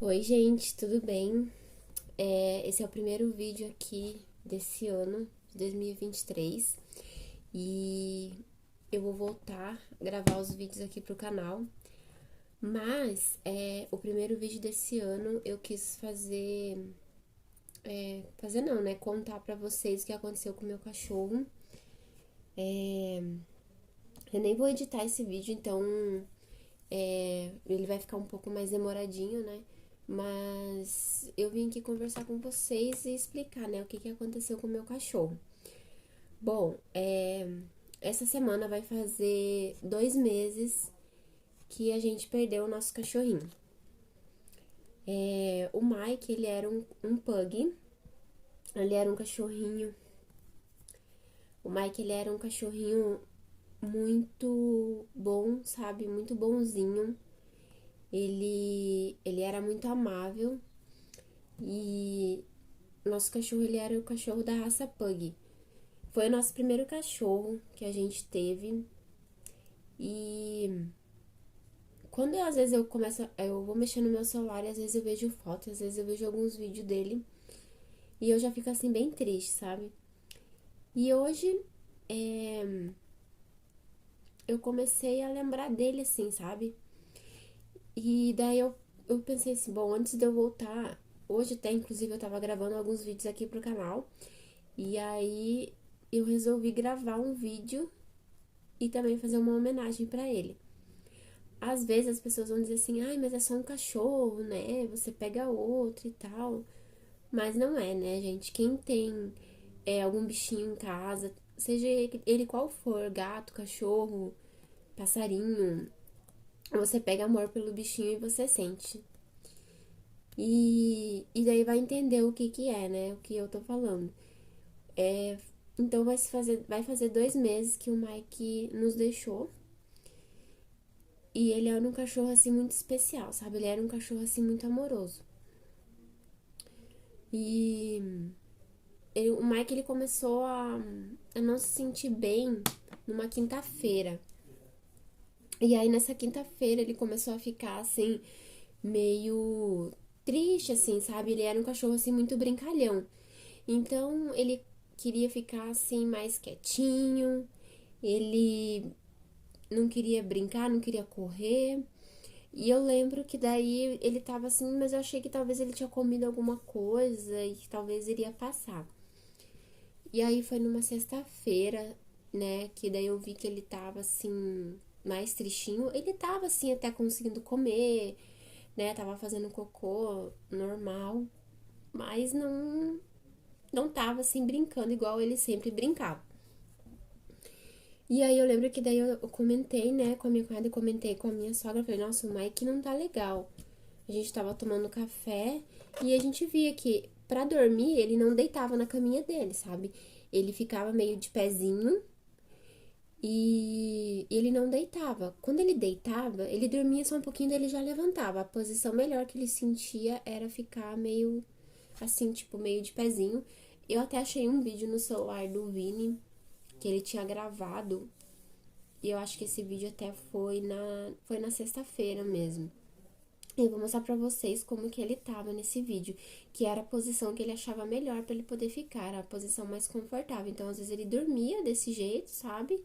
Oi, gente, tudo bem? Esse é o primeiro vídeo aqui desse ano, de 2023, e eu vou voltar a gravar os vídeos aqui pro canal, mas o primeiro vídeo desse ano eu quis fazer não, né? Contar pra vocês o que aconteceu com o meu cachorro. Eu nem vou editar esse vídeo, então ele vai ficar um pouco mais demoradinho, né? Mas eu vim aqui conversar com vocês e explicar, né, o que aconteceu com o meu cachorro. Bom, essa semana vai fazer 2 meses que a gente perdeu o nosso cachorrinho. O Mike, ele era um pug, ele era um cachorrinho. O Mike, ele era um cachorrinho muito bom, sabe? Muito bonzinho. Ele era muito amável e nosso cachorro, ele era o cachorro da raça Pug. Foi o nosso primeiro cachorro que a gente teve. E quando às vezes eu vou mexer no meu celular e às vezes eu vejo fotos, às vezes eu vejo alguns vídeos dele e eu já fico assim bem triste, sabe? E hoje eu comecei a lembrar dele assim, sabe? E daí eu pensei assim, bom, antes de eu voltar, hoje até inclusive eu tava gravando alguns vídeos aqui pro canal, e aí eu resolvi gravar um vídeo e também fazer uma homenagem pra ele. Às vezes as pessoas vão dizer assim, ai, mas é só um cachorro, né? Você pega outro e tal. Mas não é, né, gente? Quem tem algum bichinho em casa, seja ele qual for, gato, cachorro, passarinho, você pega amor pelo bichinho e você sente. E daí vai entender o que é, né? O que eu tô falando. Então vai fazer 2 meses que o Mike nos deixou. E ele era um cachorro assim muito especial, sabe? Ele era um cachorro assim muito amoroso. E o Mike, ele começou a não se sentir bem numa quinta-feira. E aí nessa quinta-feira ele começou a ficar assim meio triste assim, sabe? Ele era um cachorro assim muito brincalhão. Então ele queria ficar assim mais quietinho. Ele não queria brincar, não queria correr. E eu lembro que daí ele tava assim, mas eu achei que talvez ele tinha comido alguma coisa e que talvez iria passar. E aí foi numa sexta-feira, né, que daí eu vi que ele tava assim, mais tristinho. Ele tava assim, até conseguindo comer, né, tava fazendo cocô normal, mas não tava assim brincando igual ele sempre brincava. E aí eu lembro que daí eu comentei, né, com a minha cunhada e comentei com a minha sogra, falei, nossa, o Mike não tá legal. A gente tava tomando café e a gente via que pra dormir ele não deitava na caminha dele, sabe? Ele ficava meio de pezinho e ele não deitava. Quando ele deitava, ele dormia só um pouquinho, daí ele já levantava. A posição melhor que ele sentia era ficar meio assim, tipo, meio de pezinho. Eu até achei um vídeo no celular do Vini que ele tinha gravado. E eu acho que esse vídeo até foi na sexta-feira mesmo. Eu vou mostrar pra vocês como que ele tava nesse vídeo, que era a posição que ele achava melhor pra ele poder ficar, a posição mais confortável. Então, às vezes ele dormia desse jeito, sabe?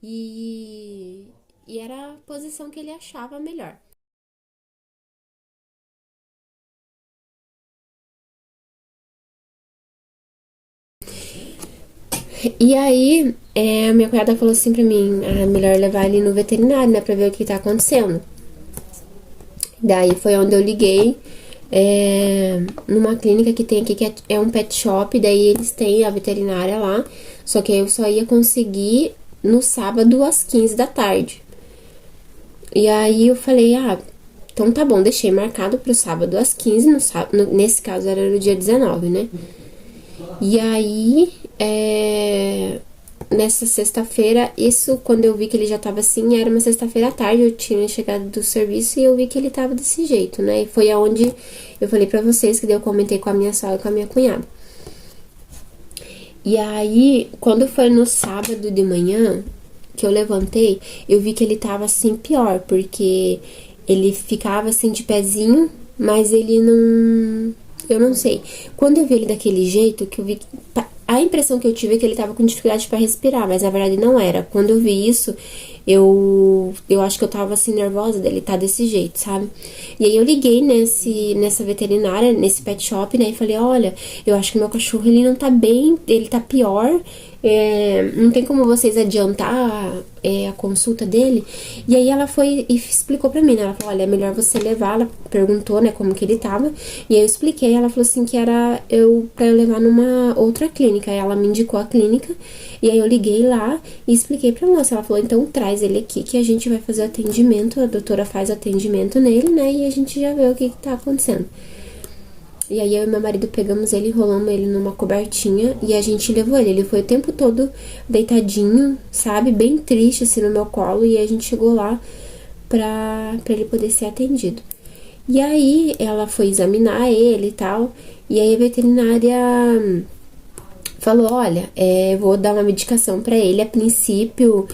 E, e era a posição que ele achava melhor. E aí, a minha cunhada falou assim pra mim, é melhor levar ele no veterinário, né, pra ver o que tá acontecendo. Daí foi onde eu liguei numa clínica que tem aqui, que é um pet shop, daí eles têm a veterinária lá, só que eu só ia conseguir no sábado às 15 da tarde. E aí eu falei, então tá bom, deixei marcado pro sábado às 15, nesse caso era no dia 19, né? E aí, nessa sexta-feira, isso quando eu vi que ele já tava assim, era uma sexta-feira à tarde, eu tinha chegado do serviço e eu vi que ele tava desse jeito, né? E foi aonde eu falei pra vocês que daí eu comentei com a minha sogra e com a minha cunhada. E aí, quando foi no sábado de manhã que eu levantei, eu vi que ele tava assim pior, porque ele ficava assim de pezinho, mas ele não... Eu não sei. Quando eu vi ele daquele jeito, que eu vi... A impressão que eu tive é que ele tava com dificuldade pra respirar, mas na verdade não era. Quando eu vi isso, eu acho que eu tava assim nervosa dele tá desse jeito, sabe? E aí eu liguei nessa veterinária, nesse pet shop, né? E falei, olha, eu acho que meu cachorro ele não tá bem, ele tá pior. Não tem como vocês adiantar a consulta dele. E aí ela foi e explicou pra mim, né? Ela falou, olha, é melhor você levar. Ela perguntou, né, como que ele tava. E aí eu expliquei, ela falou assim que era pra eu levar numa outra clínica. Aí ela me indicou a clínica. E aí eu liguei lá e expliquei pra moça. Ela falou, então traz ele aqui que a gente vai fazer atendimento. A doutora faz atendimento nele, né? E a gente já vê o que tá acontecendo. E aí eu e meu marido pegamos ele, enrolamos ele numa cobertinha e a gente levou ele. Ele foi o tempo todo deitadinho, sabe? Bem triste, assim, no meu colo. E aí a gente chegou lá pra ele poder ser atendido. E aí ela foi examinar ele e tal. E aí a veterinária falou, olha, vou dar uma medicação pra ele. A princípio,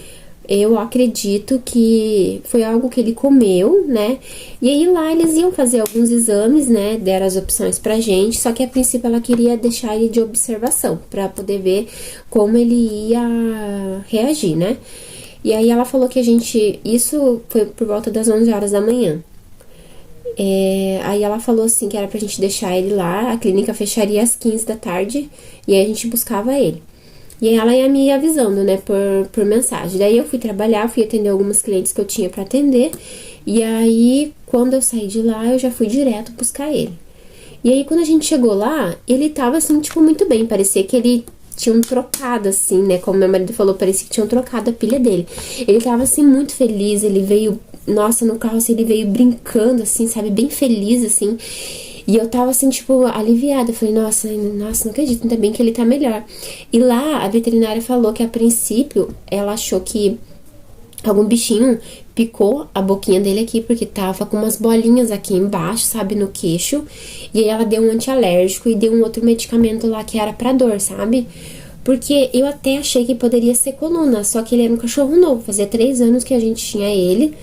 eu acredito que foi algo que ele comeu, né? E aí lá eles iam fazer alguns exames, né? Deram as opções pra gente, só que a princípio ela queria deixar ele de observação, pra poder ver como ele ia reagir, né? E aí ela falou que isso foi por volta das 11 horas da manhã. Aí ela falou assim que era pra gente deixar ele lá, a clínica fecharia às 15 da tarde e aí a gente buscava ele. E aí ela ia me avisando, né, por mensagem. Daí eu fui trabalhar, fui atender algumas clientes que eu tinha pra atender. E aí, quando eu saí de lá, eu já fui direto buscar ele. E aí, quando a gente chegou lá, ele tava, assim, tipo, muito bem. Parecia que ele tinham trocado, assim, né, como meu marido falou, parecia que tinham trocado a pilha dele. Ele tava, assim, muito feliz, ele veio, nossa, no carro, assim, ele veio brincando, assim, sabe, bem feliz, assim. E eu tava assim, tipo, aliviada. Eu falei, nossa, não acredito, ainda bem que ele tá melhor. E lá, a veterinária falou que a princípio, ela achou que algum bichinho picou a boquinha dele aqui, porque tava com umas bolinhas aqui embaixo, sabe, no queixo. E aí ela deu um antialérgico e deu um outro medicamento lá que era pra dor, sabe? Porque eu até achei que poderia ser coluna, só que ele era um cachorro novo, fazia 3 anos que a gente tinha ele.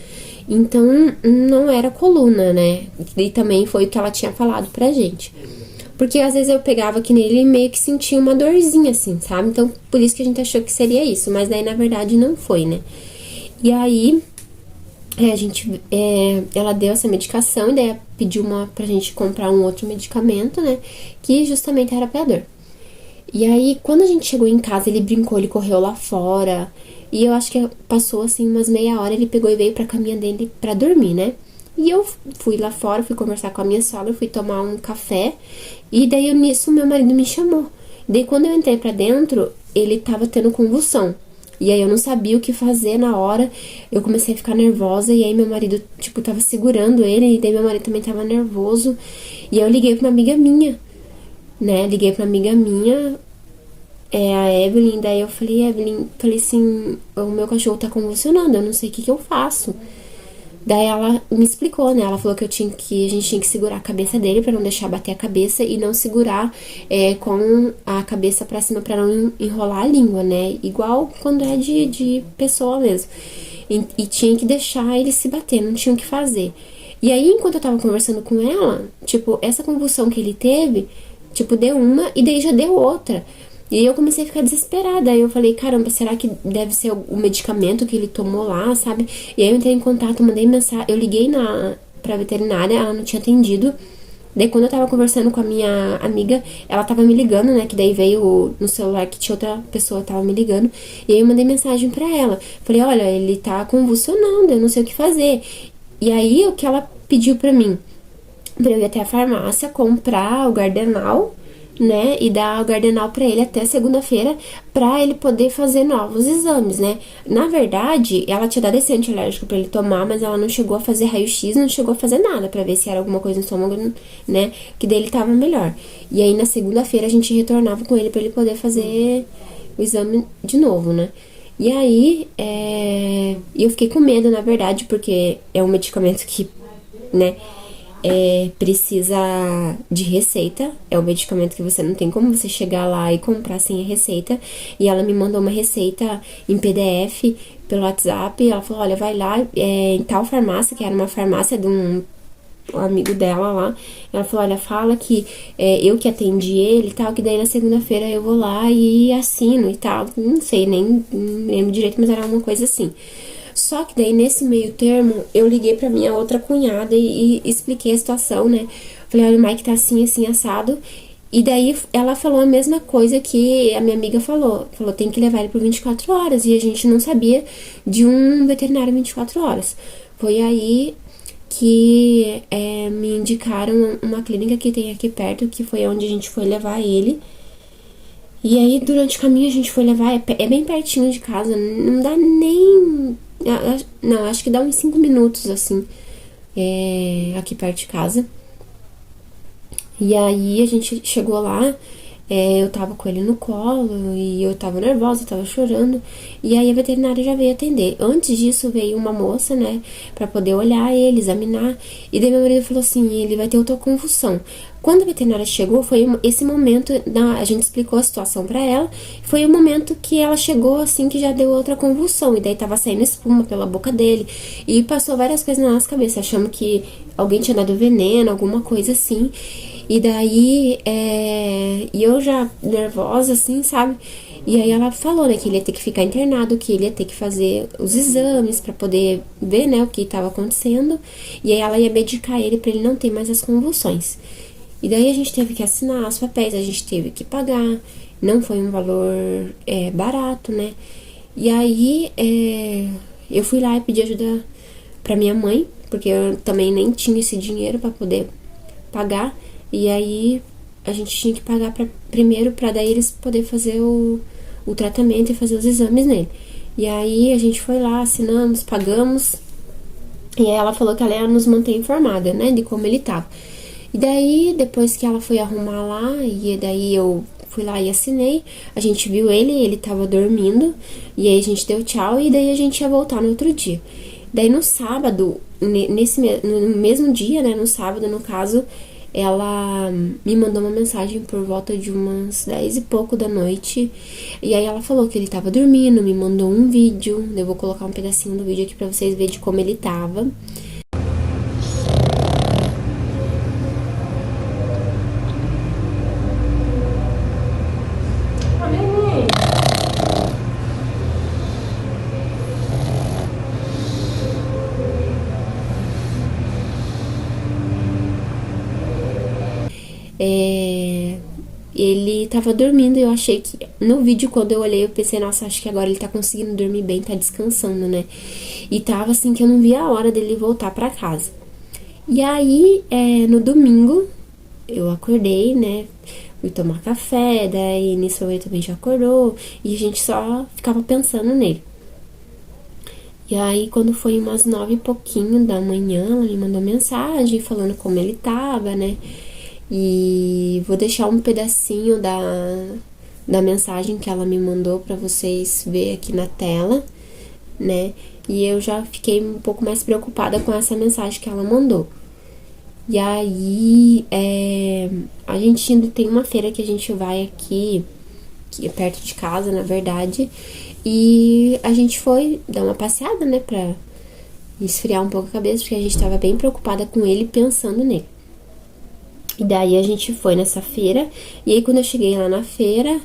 Então, não era coluna, né? E também foi o que ela tinha falado pra gente. Porque às vezes eu pegava aqui nele e meio que sentia uma dorzinha, assim, sabe? Então, por isso que a gente achou que seria isso. Mas daí, na verdade, não foi, né? E aí, ela deu essa medicação e daí pediu pra gente comprar um outro medicamento, né? Que justamente era pra dor. E aí, quando a gente chegou em casa, ele brincou, ele correu lá fora. E eu acho que passou, assim, umas meia hora, ele pegou e veio pra caminha dele pra dormir, né? E eu fui lá fora, fui conversar com a minha sogra, fui tomar um café. E daí, nisso, meu marido me chamou. Daí, quando eu entrei pra dentro, ele tava tendo convulsão. E aí, eu não sabia o que fazer na hora. Eu comecei a ficar nervosa. E aí, meu marido, tipo, tava segurando ele. E daí, meu marido também tava nervoso. E aí, eu liguei pra uma amiga minha, né? Liguei pra uma amiga minha, a Evelyn. Daí eu falei, Evelyn, falei assim, o meu cachorro tá convulsionando, eu não sei o que eu faço. Daí ela me explicou, né? Ela falou que a gente tinha que segurar a cabeça dele pra não deixar bater a cabeça e não segurar com a cabeça pra cima pra não enrolar a língua, né? Igual quando é de pessoa mesmo. E tinha que deixar ele se bater, não tinha o que fazer. E aí, enquanto eu tava conversando com ela, tipo, essa convulsão que ele teve, tipo, deu uma e daí já deu outra. E aí eu comecei a ficar desesperada. Aí eu falei, caramba, será que deve ser o medicamento que ele tomou lá, sabe? E aí eu entrei em contato, mandei mensagem, eu liguei pra veterinária, ela não tinha atendido. Daí quando eu tava conversando com a minha amiga, ela tava me ligando, né? Que daí veio no celular que tinha outra pessoa tava me ligando. E aí eu mandei mensagem pra ela. Falei, olha, ele tá convulsionando, eu não sei o que fazer. E aí o que ela pediu pra mim? Pra eu ir até a farmácia, comprar o Gardenal, né, e dar o Gardenal pra ele até segunda-feira, pra ele poder fazer novos exames, né. Na verdade, ela tinha dado esse antialérgico pra ele tomar, mas ela não chegou a fazer raio-x, não chegou a fazer nada pra ver se era alguma coisa no estômago, né, que dele tava melhor. E aí, na segunda-feira, a gente retornava com ele pra ele poder fazer o exame de novo, né. E aí, eu fiquei com medo, na verdade, porque é um medicamento que, né, precisa de receita. É um medicamento que você não tem como você chegar lá e comprar sem a receita. E ela me mandou uma receita em PDF pelo WhatsApp. Ela falou, olha, vai lá em tal farmácia, que era uma farmácia de um o amigo dela lá. Ela falou, olha, fala que eu que atendi ele e tal, que daí na segunda-feira eu vou lá e assino e tal. Não sei, nem lembro direito, mas era alguma coisa assim. Só que daí, nesse meio termo, eu liguei pra minha outra cunhada e expliquei a situação, né? Falei, olha, o Mike tá assim, assim, assado. E daí ela falou a mesma coisa que a minha amiga falou. Falou, tem que levar ele por 24 horas. E a gente não sabia de um veterinário 24 horas. Foi aí que me indicaram uma clínica que tem aqui perto, que foi onde a gente foi levar ele. E aí, durante o caminho, a gente foi levar, é bem pertinho de casa, não dá nem. Não, acho que dá uns 5 minutos, assim, aqui perto de casa. E aí, a gente chegou lá, eu tava com ele no colo e eu tava nervosa, eu tava chorando. E aí, a veterinária já veio atender. Antes disso, veio uma moça, né, pra poder olhar ele, examinar. E daí, meu marido falou assim: ele vai ter outra convulsão. Quando a veterinária chegou, foi esse momento, a gente explicou a situação pra ela, foi o momento que ela chegou, assim, que já deu outra convulsão, e daí tava saindo espuma pela boca dele, e passou várias coisas na nossa cabeça, achamos que alguém tinha dado veneno, alguma coisa assim, e daí, e eu já nervosa, assim, sabe? E aí ela falou, né, que ele ia ter que ficar internado, que ele ia ter que fazer os exames pra poder ver, né, o que tava acontecendo, e aí ela ia medicar ele pra ele não ter mais as convulsões. E daí a gente teve que assinar os papéis, a gente teve que pagar, não foi um valor barato, né? E aí eu fui lá e pedi ajuda pra minha mãe, porque eu também nem tinha esse dinheiro pra poder pagar. E aí a gente tinha que pagar primeiro pra daí eles poder fazer o tratamento e fazer os exames nele. E aí a gente foi lá, assinamos, pagamos. E aí ela falou que ela ia nos manter informada, né, de como ele tava. E daí, depois que ela foi arrumar lá, e daí eu fui lá e assinei, a gente viu ele tava dormindo, e aí a gente deu tchau, e daí a gente ia voltar no outro dia. Daí no sábado, no mesmo dia, né, no sábado, no caso, ela me mandou uma mensagem por volta de umas 10 e pouco da noite, e aí ela falou que ele tava dormindo, me mandou um vídeo, eu vou colocar um pedacinho do vídeo aqui pra vocês verem de como ele tava. Ele tava dormindo e eu achei que... No vídeo, quando eu olhei, eu pensei, nossa, acho que agora ele tá conseguindo dormir bem, tá descansando, né? E tava assim que eu não via a hora dele voltar pra casa. E aí, no domingo, eu acordei, né? Fui tomar café, daí nisso ele também já acordou. E a gente só ficava pensando nele. E aí, quando foi umas 9 e pouquinho da manhã, ela me mandou mensagem falando como ele tava, né? E vou deixar um pedacinho da mensagem que ela me mandou pra vocês verem aqui na tela, né? E eu já fiquei um pouco mais preocupada com essa mensagem que ela mandou. E aí, a gente ainda tem uma feira que a gente vai aqui, que é perto de casa, na verdade. E a gente foi dar uma passeada, né, pra esfriar um pouco a cabeça, porque a gente tava bem preocupada com ele, pensando nele. E daí a gente foi nessa feira, e aí quando eu cheguei lá na feira,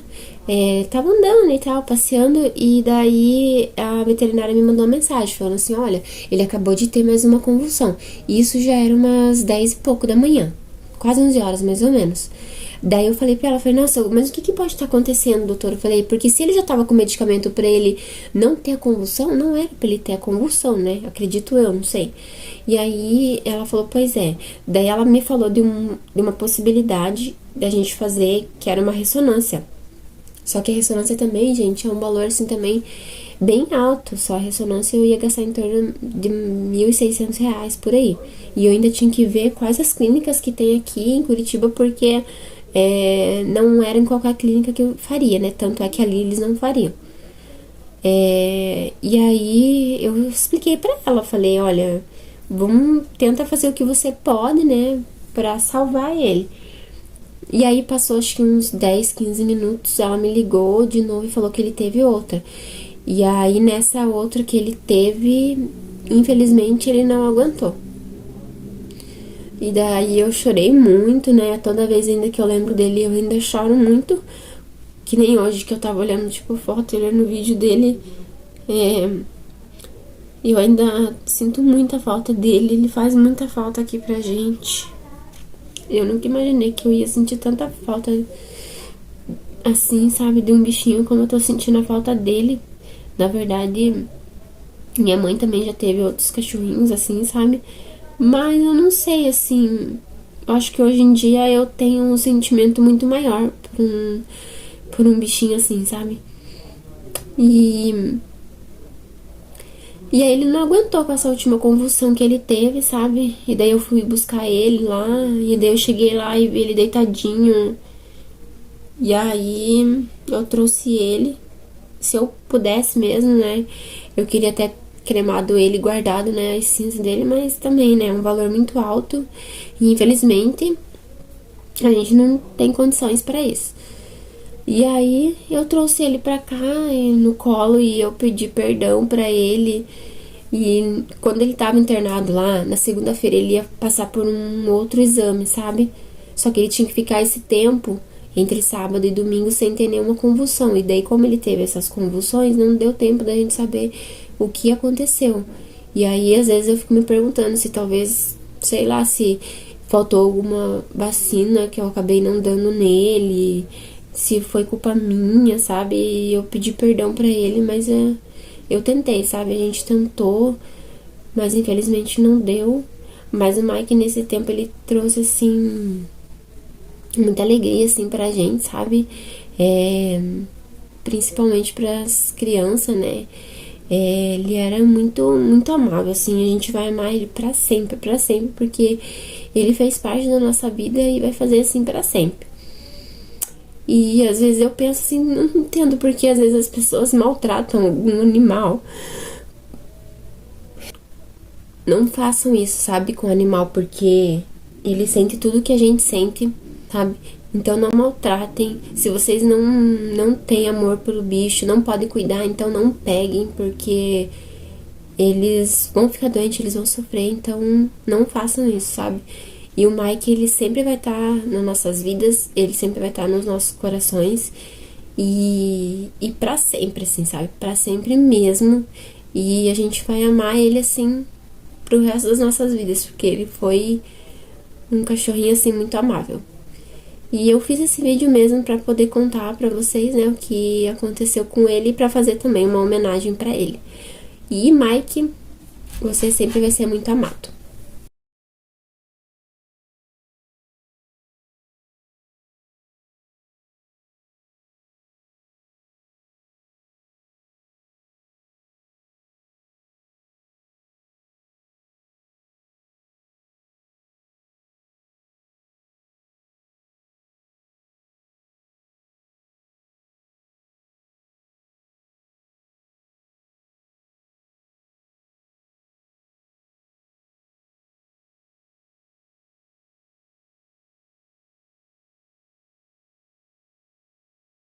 tava andando e tal, passeando, e daí a veterinária me mandou uma mensagem, falando assim, olha, ele acabou de ter mais uma convulsão. E isso já era umas 10 e pouco da manhã, quase 11 horas mais ou menos. Daí eu falei pra ela, falei, nossa, mas o que pode estar acontecendo, doutora? Eu falei, porque se ele já tava com medicamento pra ele não ter a convulsão, não era pra ele ter a convulsão, né? Acredito eu, não sei. E aí ela falou, pois é. Daí ela me falou de uma possibilidade da gente fazer, que era uma ressonância. Só que a ressonância também, gente, é um valor assim também bem alto. Só a ressonância eu ia gastar em torno de R$ 1.600 por aí. E eu ainda tinha que ver quais as clínicas que tem aqui em Curitiba, porque não era em qualquer clínica que eu faria, né? Tanto é que ali eles não fariam. E aí eu expliquei pra ela, falei, olha, vamos tentar fazer o que você pode, né, pra salvar ele. E aí passou acho que uns 10, 15 minutos, ela me ligou de novo e falou que ele teve outra. E aí nessa outra que ele teve, infelizmente ele não aguentou. E daí eu chorei muito, né? Toda vez ainda que eu lembro dele, eu ainda choro muito. Que nem hoje que eu tava olhando, tipo, foto e olhando o vídeo dele. Eu ainda sinto muita falta dele. Ele faz muita falta aqui pra gente. Eu nunca imaginei que eu ia sentir tanta falta assim, sabe? De um bichinho como eu tô sentindo a falta dele. Na verdade, minha mãe também já teve outros cachorrinhos assim, sabe? Mas eu não sei, assim. Eu acho que hoje em dia eu tenho um sentimento muito maior por um bichinho assim, sabe? E, e aí ele não aguentou com essa última convulsão que ele teve, sabe? E daí eu fui buscar ele lá, e daí eu cheguei lá e vi ele deitadinho. E aí eu trouxe ele. Se eu pudesse mesmo, né? Eu queria até cremado ele, guardado, né, as cinzas dele, mas também, né, é um valor muito alto e infelizmente a gente não tem condições para isso. E aí eu trouxe ele pra cá no colo e eu pedi perdão pra ele. E quando ele tava internado lá, na segunda-feira ele ia passar por um outro exame, sabe? Só que ele tinha que ficar esse tempo entre sábado e domingo sem ter nenhuma convulsão. E daí, como ele teve essas convulsões, não deu tempo da gente saber o que aconteceu. E aí, às vezes, eu fico me perguntando se talvez, sei lá, se faltou alguma vacina que eu acabei não dando nele, se foi culpa minha, sabe? E eu pedi perdão pra ele, mas eu tentei, sabe? A gente tentou, mas infelizmente não deu. Mas o Mike, nesse tempo, ele trouxe, assim, muita alegria, assim, pra gente, sabe? Principalmente pras crianças, né? Ele era muito, muito amável, assim, a gente vai amar ele pra sempre, porque ele fez parte da nossa vida e vai fazer assim pra sempre. E às vezes eu penso assim, não entendo porque às vezes as pessoas maltratam algum animal. Não façam isso, sabe, com o animal, porque ele sente tudo que a gente sente, sabe? Então não maltratem. Se vocês não têm amor pelo bicho, não podem cuidar, então não peguem, porque eles vão ficar doentes, eles vão sofrer, então não façam isso, sabe? E o Mike, ele sempre vai estar nas nossas vidas, ele sempre vai estar nos nossos corações e pra sempre, assim, sabe? Pra sempre mesmo. E a gente vai amar ele, assim, pro resto das nossas vidas, porque ele foi um cachorrinho, assim, muito amável. E eu fiz esse vídeo mesmo pra poder contar pra vocês, né, o que aconteceu com ele e pra fazer também uma homenagem pra ele. E Mike, você sempre vai ser muito amado.